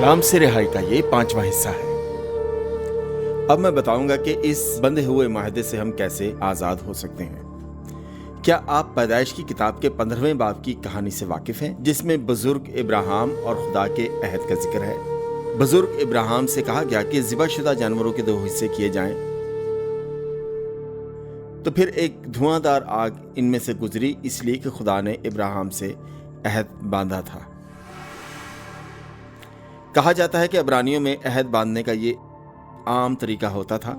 गुलाम से रिहाई का ये 5वां हिस्सा है। अब मैं बताऊंगा कि इस बंधे हुए माहदे से हम कैसे आज़ाद हो सकते हैं। क्या आप पैदाइश की किताब के 15वें बाब की कहानी से वाकिफ हैं, जिसमें बुजुर्ग इब्राहिम और खुदा के अहद का जिक्र है। बुजुर्ग इब्राहिम से कहा गया कि ज़िबाशुदा जानवरों के 2 हिस्से किए जाएं, तो फिर एक धुआंधार आग इनमें से गुजरी, इसलिए कि खुदा ने इब्राहिम से अहद बांधा था। कहा जाता है कि इब्रानियों में अहद बांधने का ये आम तरीका होता था।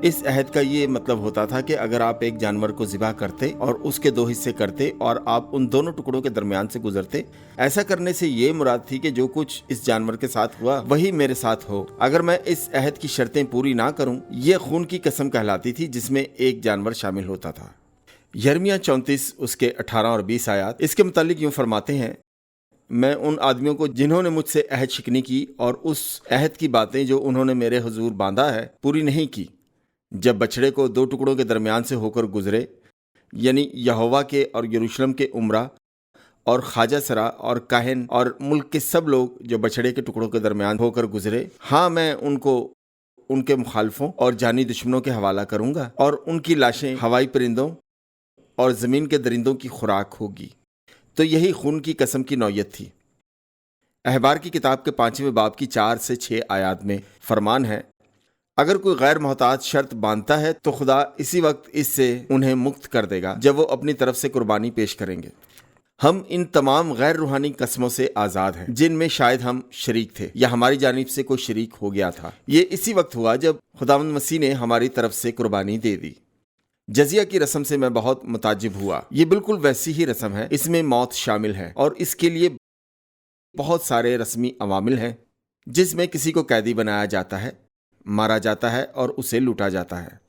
इस अहद का ये मतलब होता था कि अगर आप एक जानवर को ज़िबा करते और उसके 2 हिस्से करते और आप उन दोनों टुकड़ों के दरमियान से गुजरते, ऐसा करने से ये मुराद थी कि जो कुछ इस जानवर के साथ हुआ वही मेरे साथ हो। अगर मैं इस अहद की शर्तें पूरी ना करूं, ये खून की कसम कहलाती थी जिसमें एक जानवर शामिल होता था। यिर्मयाह 34 उसके 18 और 20 आयत इसके मुतालिक यूं फरमाते हैं, मैं उन आदमियों को जिन्होंने मुझसे अहद शिकनी की और उस अहद की बातें जो उन्होंने मेरे हुजूर बांधा है पूरी नहीं की, जब बछड़े को 2 टुकड़ों के दरमियान से होकर गुजरे, यानी यहोवा के और यरूशलेम के उमरा और ख्वाजा सरा और काहन और मुल्क के सब लोग जो बछड़े के टुकड़ों के दरमियान होकर गुजरे, हाँ मैं उनको उनके मुखालफों और जानी दुश्मनों के हवाला करूंगा और उनकी लाशें हवाई परिंदों और ज़मीन के दरिंदों की खुराक होगी। तो यही खून की कसम की नौयत थी। अहबार की किताब के 5वें बाब की 4 से 6 आयत में फरमान है, अगर कोई गैर मोहताज शर्त बांधता है तो खुदा इसी वक्त इससे उन्हें मुक्त कर देगा जब वो अपनी तरफ से कुर्बानी पेश करेंगे। हम इन तमाम गैर रूहानी कस्मों से आज़ाद हैं जिनमें शायद हम शरीक थे या हमारी जानिब से कोई शरीक हो गया था। ये इसी वक्त हुआ जब खुदावंद मसीह ने हमारी तरफ से कुर्बानी दे दी। जजिया की रस्म से मैं बहुत मुताजिब हुआ। ये बिल्कुल वैसी ही रस्म है, इसमें मौत शामिल है और इसके लिए बहुत सारे रस्मी अवामिल हैं, जिसमें किसी को कैदी बनाया जाता है, मारा जाता है और उसे लूटा जाता है।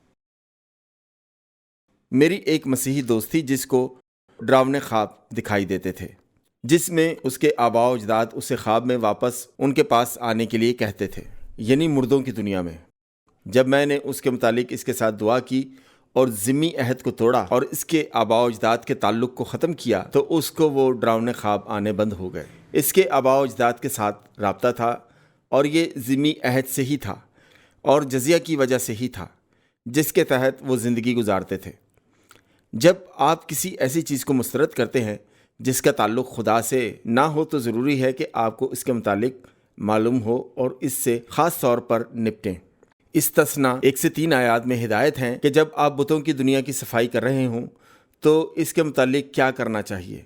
मेरी एक मसीही दोस्त थी जिसको डरावने ख्वाब दिखाई देते थे, जिसमें उसके आबा व अजदाद उसे ख्वाब में वापस उनके पास आने के लिए कहते थे, यानी मुर्दों की दुनिया में। जब मैंने उसके मुतालिक इसके साथ दुआ की और ज़िम्मी अहद को तोड़ा और इसके आबा व अजदाद के ताल्लुक़ को ख़त्म किया, तो उसको वो डरावने ख्वाब आने बंद हो गए। इसके आबा व अजदाद के साथ राब्ता था और ये ज़िम्मी अहद से ही था और जजिया की वजह से ही था जिसके तहत वो ज़िंदगी गुजारते थे। जब आप किसी ऐसी चीज़ को मुस्तरद करते हैं जिसका ताल्लुक़ खुदा से ना हो, तो ज़रूरी है कि आपको इसके मुतालिक मालूम हो और इससे ख़ास तौर पर निपटें। इस्तस्ना 1 से 3 आयत में हिदायत हैं कि जब आप बुतों की दुनिया की सफाई कर रहे हों तो इसके मुतालिक क्या करना चाहिए।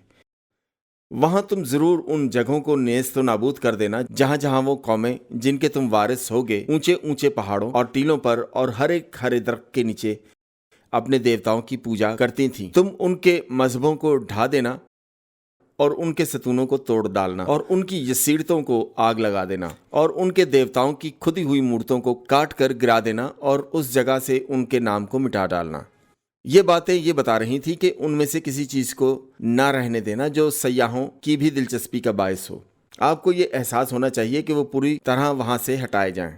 वहाँ तुम ज़रूर उन जगहों को नेस्त व नाबूद कर देना जहाँ जहाँ वो कौमें जिनके तुम वारिस होगे ऊंचे ऊंचे पहाड़ों और टीलों पर और हर एक हरे दरख्त के नीचे अपने देवताओं की पूजा करती थीं। तुम उनके मजहबों को ढा देना और उनके सतूनों को तोड़ डालना और उनकी यसीरतों को आग लगा देना और उनके देवताओं की खुदी हुई मूर्तों को काट कर गिरा देना और उस जगह से उनके नाम को मिटा डालना। ये बातें ये बता रही थी कि उनमें से किसी चीज़ को ना रहने देना जो सयाहों की भी दिलचस्पी का बायस हो। आपको ये एहसास होना चाहिए कि वो पूरी तरह वहाँ से हटाए जाएं।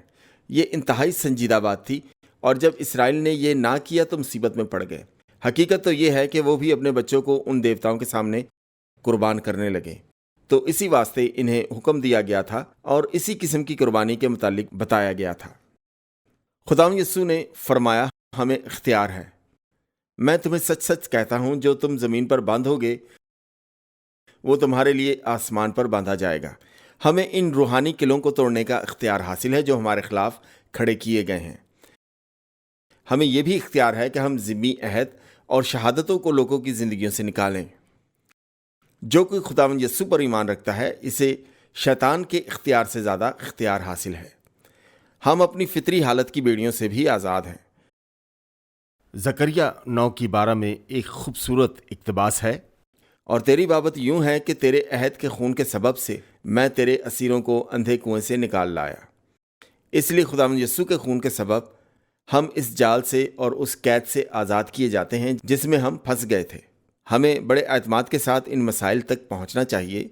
ये इंतहाई संजीदा बात थी और जब इसराइल ने ये ना किया तो मुसीबत में पड़ गए। हकीकत तो ये है कि वो भी अपने बच्चों को उन देवताओं के सामने कुर्बान करने लगे, तो इसी वास्ते इन्हें हुक्म दिया गया था और इसी किस्म की कुर्बानी के मुतालिक बताया गया था। खुदावंद यीशु ने फरमाया, हमें इख्तियार है। मैं तुम्हें सच सच कहता हूं, जो तुम ज़मीन पर बांधोगे वो तुम्हारे लिए आसमान पर बांधा जाएगा। हमें इन रूहानी किलों को तोड़ने का इख्तियार हासिल है जो हमारे खिलाफ खड़े किए गए हैं। हमें यह भी इख्तियार है कि हम ज़िम्मी अहद और शहादतों को लोगों की ज़िंदगियों से निकालें। जो कोई खुदावंद यीशु पर ईमान रखता है, इसे शैतान के इख्तियार से ज़्यादा इख्तियार हासिल है। हम अपनी फितरी हालत की बेड़ियों से भी आज़ाद हैं। ज़करिया 9:12 में एक खूबसूरत इक़्तिबास है और तेरी बाबत यूं है कि तेरे अहद के खून के सबब से मैं तेरे असीरों को अंधे कुएं से निकाल लाया। इसलिए खुदावंद यीशु के खून के सबब हम इस जाल से और उस कैद से आज़ाद किए जाते हैं जिसमें हम फंस गए थे। हमें बड़े एतमाद के साथ इन मसाइल तक पहुंचना चाहिए।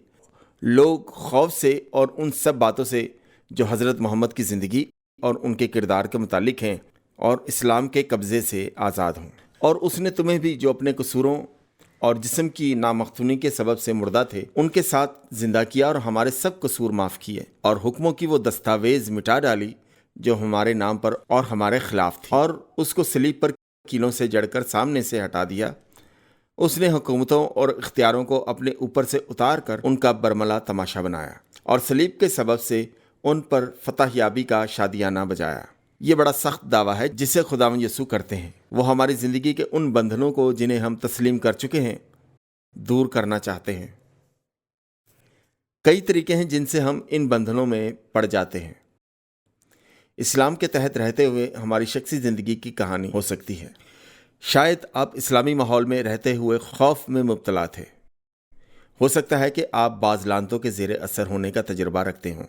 लोग खौफ से और उन सब बातों से जो हज़रत मोहम्मद की ज़िंदगी और उनके किरदार के मुतालिक हैं और इस्लाम के कब्ज़े से आज़ाद हों। और उसने तुम्हें भी जो अपने कसूरों اور جسم کی نامختونی کے سبب سے مردہ تھے ان کے ساتھ زندہ کیا اور ہمارے سب قصور معاف کیے اور حکموں کی وہ دستاویز مٹا ڈالی جو ہمارے نام پر اور ہمارے خلاف تھی، اور اس کو صلیب پر کیلوں سے جڑ کر سامنے سے ہٹا دیا۔ اس نے حکومتوں اور اختیاروں کو اپنے اوپر سے اتار کر ان کا برملا تماشا بنایا اور صلیب کے سبب سے ان پر فتح یابی کا شادیانہ بجایا۔ یہ بڑا سخت دعویٰ ہے جسے خداوند یسوع کرتے ہیں۔ وہ ہماری زندگی کے ان بندھنوں کو جنہیں ہم تسلیم کر چکے ہیں دور کرنا چاہتے ہیں۔ کئی طریقے ہیں جن سے ہم ان بندھنوں میں پڑ جاتے ہیں۔ اسلام کے تحت رہتے ہوئے ہماری شخصی زندگی کی کہانی ہو سکتی ہے۔ شاید آپ اسلامی ماحول میں رہتے ہوئے خوف میں مبتلا تھے۔ ہو سکتا ہے کہ آپ بعض لعنتوں کے زیر اثر ہونے کا تجربہ رکھتے ہوں۔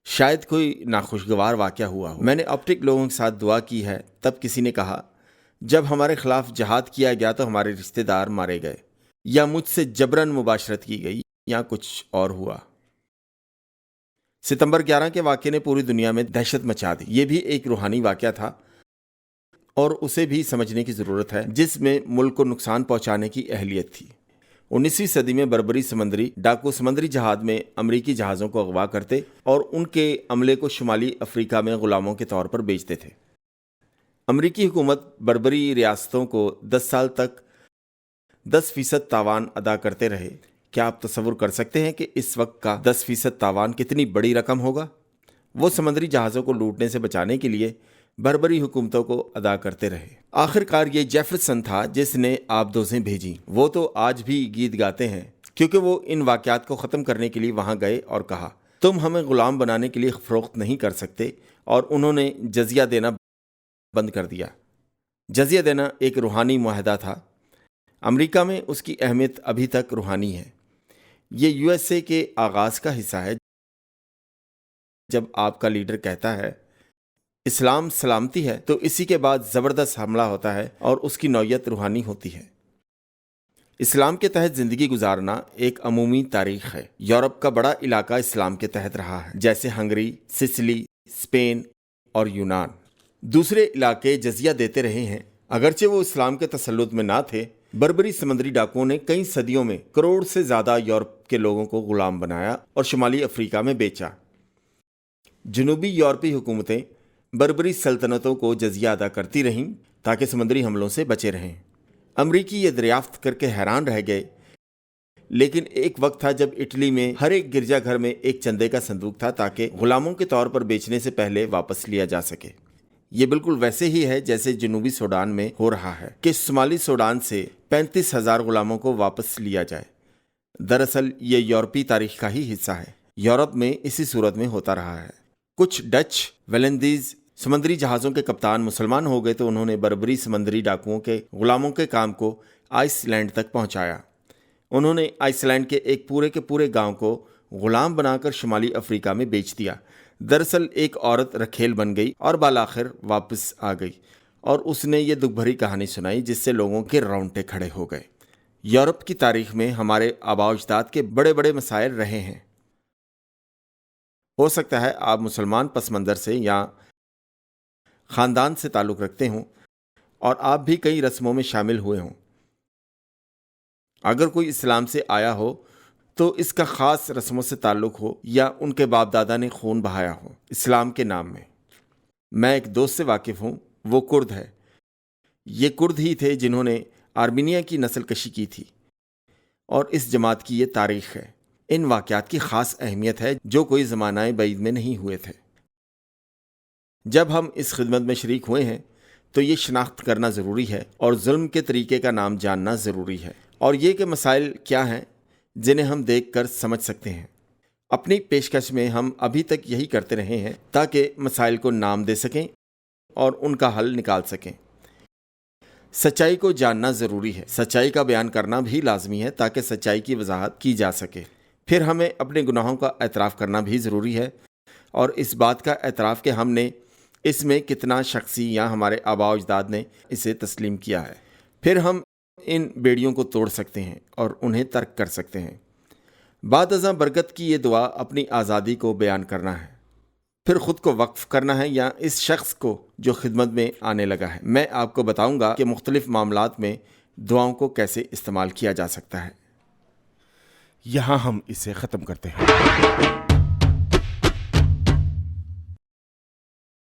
شاید کوئی ناخوشگوار واقعہ ہوا ہو۔ میں نے اب تک لوگوں کے ساتھ دعا کی ہے، تب کسی نے کہا جب ہمارے خلاف جہاد کیا گیا تو ہمارے رشتہ دار مارے گئے، یا مجھ سے جبراً مباشرت کی گئی، یا کچھ اور ہوا۔ ستمبر 11 کے واقعے نے پوری دنیا میں دہشت مچا دی۔ یہ بھی ایک روحانی واقعہ تھا اور اسے بھی سمجھنے کی ضرورت ہے، جس میں ملک کو نقصان پہنچانے کی اہلیت تھی۔ 19ویں صدی میں بربری سمندری ڈاکو سمندری جہاد میں امریکی جہازوں کو اغوا کرتے اور ان کے عملے کو شمالی افریقہ میں غلاموں کے طور پر بیچتے تھے۔ امریکی حکومت بربری ریاستوں کو 10 سال تک 10% تاوان ادا کرتے رہے۔ کیا آپ تصور کر سکتے ہیں کہ اس وقت کا 10% تاوان کتنی بڑی رقم ہوگا؟ وہ سمندری جہازوں کو لوٹنے سے بچانے کے لیے بربری حکومتوں کو ادا کرتے رہے۔ آخرکار یہ جیفرسن تھا جس نے آبدوزیں بھیجی۔ وہ تو آج بھی گیت گاتے ہیں کیونکہ وہ ان واقعات کو ختم کرنے کے لیے وہاں گئے اور کہا تم ہمیں غلام بنانے کے لیے فروخت نہیں کر سکتے، اور انہوں نے جزیہ دینا بند کر دیا۔ جزیہ دینا ایک روحانی معاہدہ تھا۔ امریکہ میں اس کی اہمیت ابھی تک روحانی ہے۔ یہ USA کے آغاز کا حصہ ہے۔ جب آپ کا لیڈر کہتا ہے اسلام سلامتی ہے تو اسی کے بعد زبردست حملہ ہوتا ہے اور اس کی نوعیت روحانی ہوتی ہے۔ اسلام کے تحت زندگی گزارنا ایک عمومی تاریخ ہے۔ یورپ کا بڑا علاقہ اسلام کے تحت رہا ہے، جیسے ہنگری، سسلی، اسپین اور یونان۔ دوسرے علاقے جزیہ دیتے رہے ہیں، اگرچہ وہ اسلام کے تسلط میں نہ تھے۔ بربری سمندری ڈاکوؤں نے کئی صدیوں میں کروڑ سے زیادہ یورپ کے لوگوں کو غلام بنایا اور شمالی افریقہ میں بیچا۔ جنوبی یورپی حکومتیں بربری سلطنتوں کو جزیہ ادا کرتی رہیں تاکہ سمندری حملوں سے بچے رہیں۔ امریکی یہ دریافت کر کے حیران رہ گئے، لیکن ایک وقت تھا جب اٹلی میں ہر ایک گرجا گھر میں ایک چندے کا صندوق تھا تاکہ غلاموں کے طور پر بیچنے سے پہلے واپس لیا جا سکے۔ یہ بالکل ویسے ہی ہے جیسے جنوبی سوڈان میں ہو رہا ہے کہ شمالی سوڈان سے 35,000 غلاموں کو واپس لیا جائے۔ دراصل یہ یورپی تاریخ کا ہی حصہ ہے۔ یورپ میں اسی صورت میں ہوتا رہا ہے۔ کچھ ڈچ ویلندیز سمندری جہازوں کے کپتان مسلمان ہو گئے تو انہوں نے بربری سمندری ڈاکوؤں کے غلاموں کے کام کو آئس لینڈ تک پہنچایا۔ انہوں نے آئس لینڈ کے ایک پورے کے پورے گاؤں کو غلام بنا کر شمالی افریقہ میں بیچ دیا۔ دراصل ایک عورت رکھیل بن گئی اور بالآخر واپس آ گئی اور اس نے یہ دکھ بھری کہانی سنائی جس سے لوگوں کے رونگٹے کھڑے ہو گئے۔ یورپ کی تاریخ میں ہمارے آباء و اجداد کے بڑے بڑے مسائل رہے ہیں۔ ہو سکتا ہے آپ مسلمان پس منظر سے یا خاندان سے تعلق رکھتے ہوں اور آپ بھی کئی رسموں میں شامل ہوئے ہوں۔ اگر کوئی اسلام سے آیا ہو تو اس کا خاص رسموں سے تعلق ہو یا ان کے باپ دادا نے خون بہایا ہو اسلام کے نام میں۔ میں ایک دوست سے واقف ہوں، وہ کرد ہے۔ یہ کرد ہی تھے جنہوں نے آرمینیا کی نسل کشی کی تھی، اور اس جماعت کی یہ تاریخ ہے۔ ان واقعات کی خاص اہمیت ہے جو کوئی زمانہ بعید میں نہیں ہوئے تھے۔ جب ہم اس خدمت میں شریک ہوئے ہیں تو یہ شناخت کرنا ضروری ہے اور ظلم کے طریقے کا نام جاننا ضروری ہے، اور یہ کہ مسائل کیا ہیں جنہیں ہم دیکھ کر سمجھ سکتے ہیں۔ اپنی پیشکش میں ہم ابھی تک یہی کرتے رہے ہیں تاکہ مسائل کو نام دے سکیں اور ان کا حل نکال سکیں۔ سچائی کو جاننا ضروری ہے، سچائی کا بیان کرنا بھی لازمی ہے تاکہ سچائی کی وضاحت کی جا سکے۔ پھر ہمیں اپنے گناہوں کا اعتراف کرنا بھی ضروری ہے، اور اس بات کا اعتراف کہ ہم نے اس میں کتنا شخصی یا ہمارے آباء و اجداد نے اسے تسلیم کیا ہے۔ پھر ہم ان بیڑیوں کو توڑ سکتے ہیں اور انہیں ترک کر سکتے ہیں۔ بعد ازاں برکت کی یہ دعا اپنی آزادی کو بیان کرنا ہے، پھر خود کو وقف کرنا ہے یا اس شخص کو جو خدمت میں آنے لگا ہے۔ میں آپ کو بتاؤں گا کہ مختلف معاملات میں دعاؤں کو کیسے استعمال کیا جا سکتا ہے۔ یہاں ہم اسے ختم کرتے ہیں۔